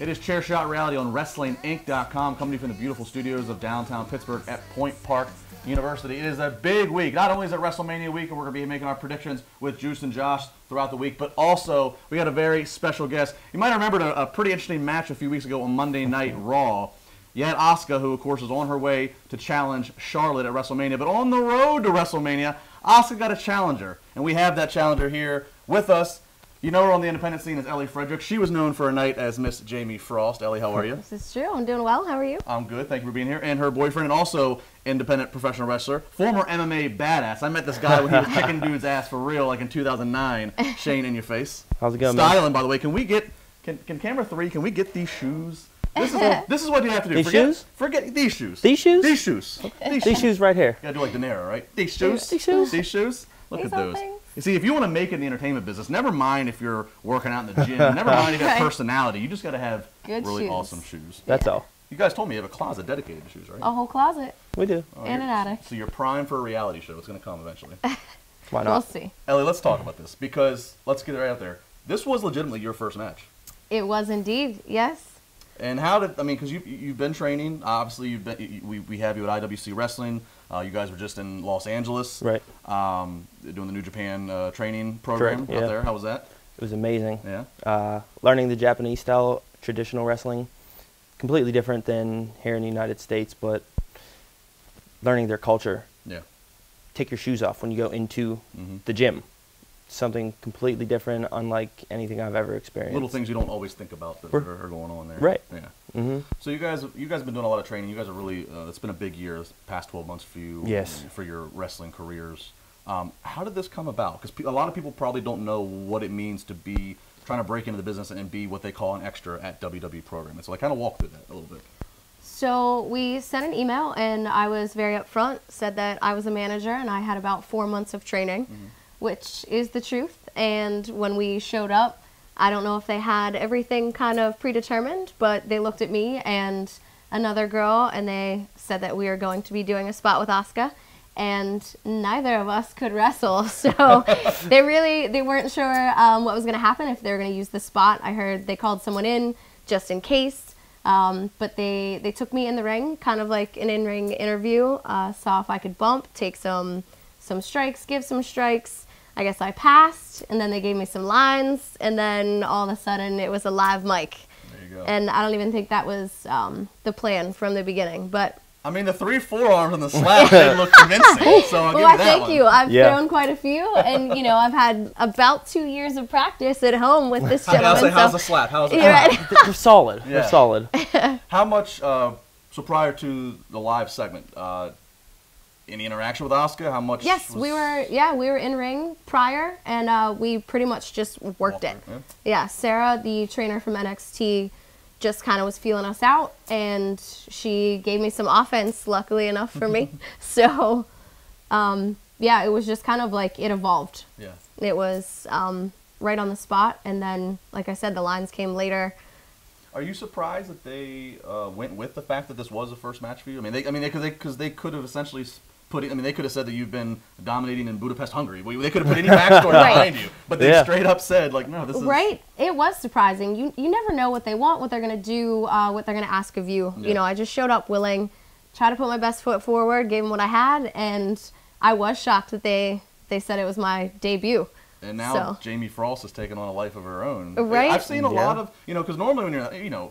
It is Chair Shot Reality on WrestlingInc.com, coming to you from the beautiful studios of downtown Pittsburgh at Point Park University. It is a big week. Not only is it WrestleMania week, and we're going to be making our predictions with Juice and Josh throughout the week, but also we got a very special guest. You might have remembered a pretty interesting match a few weeks ago on Monday Night Raw. You had Asuka, who, of course, is on her way to challenge Charlotte at WrestleMania. But on the road to WrestleMania, Asuka got a challenger. And we have that challenger here with us. You know her on the independent scene as Ellie Frederick. She was known for a night as Miss Jamie Frost. Ellie, how are you? This is true. I'm doing well. How are you? I'm good. Thank you for being here. And her boyfriend, and also independent professional wrestler, former MMA badass. I met this guy when he was kicking dude's ass for real, like in 2009. Shane, in your face. How's it going, Styling, man? By the way. Can we get, can camera 3, can we get these shoes? This is what you have to do. These shoes? Forget these shoes. These shoes? These shoes. These shoes right here. You gotta do like De Niro, right? These shoes. These shoes? These shoes. Look These at those. things. You see, if you want to make it in the entertainment business, never mind if you're working out in the gym. Never mind if you have personality. You just gotta have Good really shoes. awesome shoes. That's all. You guys told me you have a closet dedicated to shoes, right? A whole closet We do. Oh, and an attic. So you're primed for a reality show. It's gonna come eventually. Why We'll not? see. Ellie, let's talk about this because let's get it right out there. This was legitimately your first match. It was indeed, yes. And how did, I mean, because you've been training, obviously we have you at IWC Wrestling. You guys were just in Los Angeles, Right. doing the New Japan training program Correct, out yeah. there. How was that? It was amazing. Yeah. Learning the Japanese style, traditional wrestling, completely different than here in the United States, but learning their culture. Yeah. Take your shoes off when you go into Mm-hmm. the gym. Something completely different, unlike anything I've ever experienced. Little things you don't always think about that are going on there. Right. Yeah. Mm-hmm. So you guys have been doing a lot of training. You guys are really, it's been a big year, this past 12 months for you. Yes. For your wrestling careers. How did this come about? Because a lot of people probably don't know what it means to be trying to break into the business and be what they call an extra at WWE programming. So I kind of walk through that a little bit. So we sent an email, and I was very upfront, said that I was a manager, and I had about 4 months of training, which is the truth. And when we showed up, I don't know if they had everything kind of predetermined, but they looked at me and another girl, and they said that we were going to be doing a spot with Asuka. And neither of us could wrestle, so they weren't sure what was going to happen, if they were going to use the spot. I heard they called someone in just in case, but they took me in the ring, kind of like an in-ring interview, saw if I could bump, take some strikes, give some strikes. I guess I passed, and then they gave me some lines, and then all of a sudden it was a live mic. There you go. And I don't even think that was the plan from the beginning, but... I mean, the 3 forearms and the slap, they look convincing, so I'll give you that Thank one. you. I've Yeah. thrown quite a few, and, you know, I've had about 2 years of practice at home with this gentleman. How's the slap? How's it? You're right. They're solid. Yeah. They're solid. How much, so prior to the live segment, any interaction with Asuka? How much? Yes, we were in ring prior, and we pretty much just worked it. Yeah, Sarah, the trainer from NXT, just kind of was feeling us out, and she gave me some offense, luckily enough for me. So, yeah, it was just kind of like it evolved. Yeah. It was right on the spot, and then, like I said, the lines came later. Are you surprised that they went with the fact that this was the first match for you? I mean, because they could have essentially put it. I mean, they could have said that you've been dominating in Budapest, Hungary. They could have put any backstory behind you, but they straight up said, like, no, this is right. It was surprising. You never know what they want, what they're gonna do, what they're gonna ask of you. Yeah. You know, I just showed up willing, tried to put my best foot forward, gave them what I had, and I was shocked that they said it was my debut. And now Jamie Frost has taken on a life of her own. Right. I've seen a lot of, because normally when you're,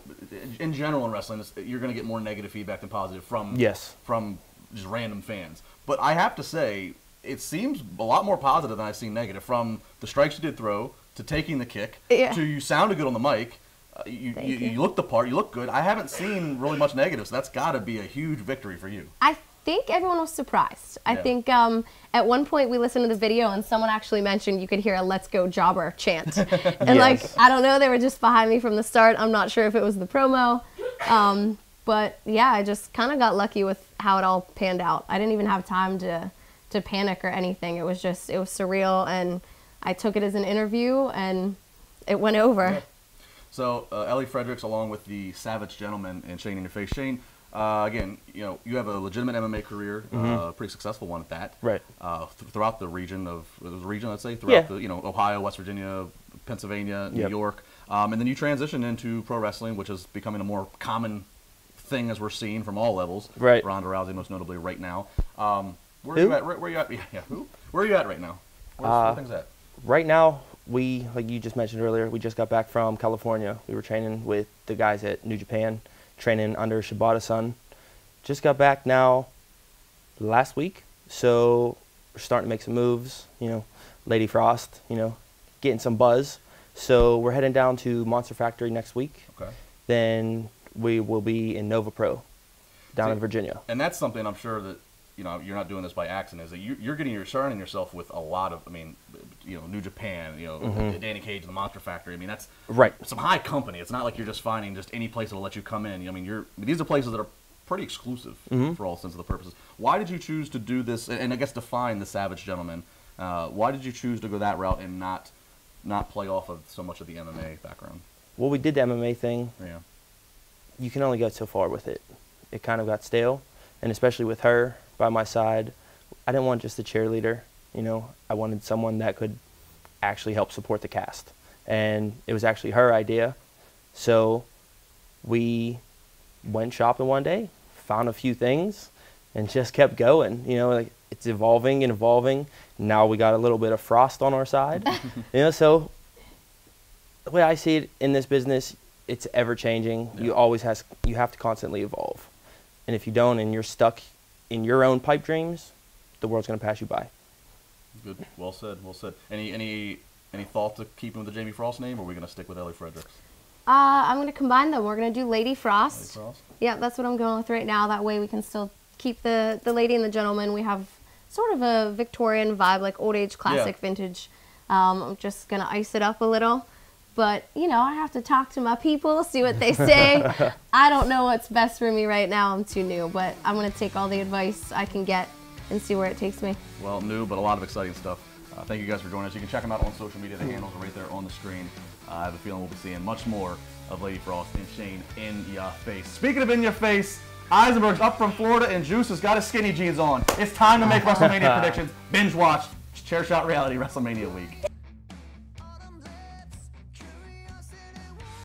in general in wrestling, you're going to get more negative feedback than positive from just random fans. But I have to say, it seems a lot more positive than I've seen negative. From the strikes you did throw, to taking the kick, to you sounded good on the mic, you looked the part, you look good. I haven't seen really much negative, so that's got to be a huge victory for you. I think everyone was surprised. I think at one point we listened to the video and someone actually mentioned you could hear a "Let's go Jobber" chant. And like, I don't know, they were just behind me from the start. I'm not sure if it was the promo. But yeah, I just kind of got lucky with how it all panned out. I didn't even have time to panic or anything. It was surreal, and I took it as an interview, and it went over. Yeah. So Ellie Fredericks, along with the Savage Gentleman and Shane in Your Face. Shane, again, you have a legitimate MMA career, pretty successful one at that. Right. Throughout the region let's say, throughout the, Ohio, West Virginia, Pennsylvania, New York. And then you transitioned into pro wrestling, which is becoming a more common thing as we're seeing from all levels. Right. Ronda Rousey, most notably, right now. Where are you at? Where are you at? Yeah, who? Where are you at right now? Where things at? Right now, like you just mentioned earlier, we just got back from California. We were training with the guys at New Japan, training under Shibata-san. Just got back now last week, so we're starting to make some moves, Lady Frost, getting some buzz. So we're heading down to Monster Factory next week. Okay. Then we will be in Nova Pro down in Virginia. And that's something I'm sure that, you're not doing this by accident, is that you're surrounding yourself with a lot of, New Japan, Danny Cage, the Monster Factory. That's right. Some high company. It's not like you're just finding just any place that'll let you come in. These are places that are pretty exclusive for all intents and purposes. Why did you choose to do this, and I guess define the Savage Gentleman? Why did you choose to go that route and not play off of so much of the MMA background? Well, we did the MMA thing. Yeah. You can only go so far with it. It kind of got stale, and especially with her by my side, I didn't want just a cheerleader. I wanted someone that could actually help support the cast, and it was actually her idea. So we went shopping one day, found a few things, and just kept going. It's evolving and evolving. Now we got a little bit of Frost on our side. So the way I see it in this business, it's ever changing. Yeah. You have to constantly evolve. And if you don't, and you're stuck in your own pipe dreams, the world's going to pass you by. Good. Well said. Well said. Any thought to keeping with the Jamie Frost name, or are we going to stick with Ellie Fredericks? I'm going to combine them. We're going to do Lady Frost. Lady Frost? Yeah, that's what I'm going with right now. That way we can still keep the lady and the gentleman. We have sort of a Victorian vibe, like old age, classic, vintage. I'm just going to ice it up a little. But, I have to talk to my people, see what they say. I don't know what's best for me right now. I'm too new. But I'm going to take all the advice I can get and see where it takes me. Well, new, but a lot of exciting stuff. Thank you guys for joining us. You can check them out on social media. The handles are right there on the screen. I have a feeling we'll be seeing much more of Lady Frost and Shane in your face. Speaking of in your face, Eisenberg's up from Florida and Juice has got his skinny jeans on. It's time to make WrestleMania predictions. Binge watch. Chair Shot Reality WrestleMania week.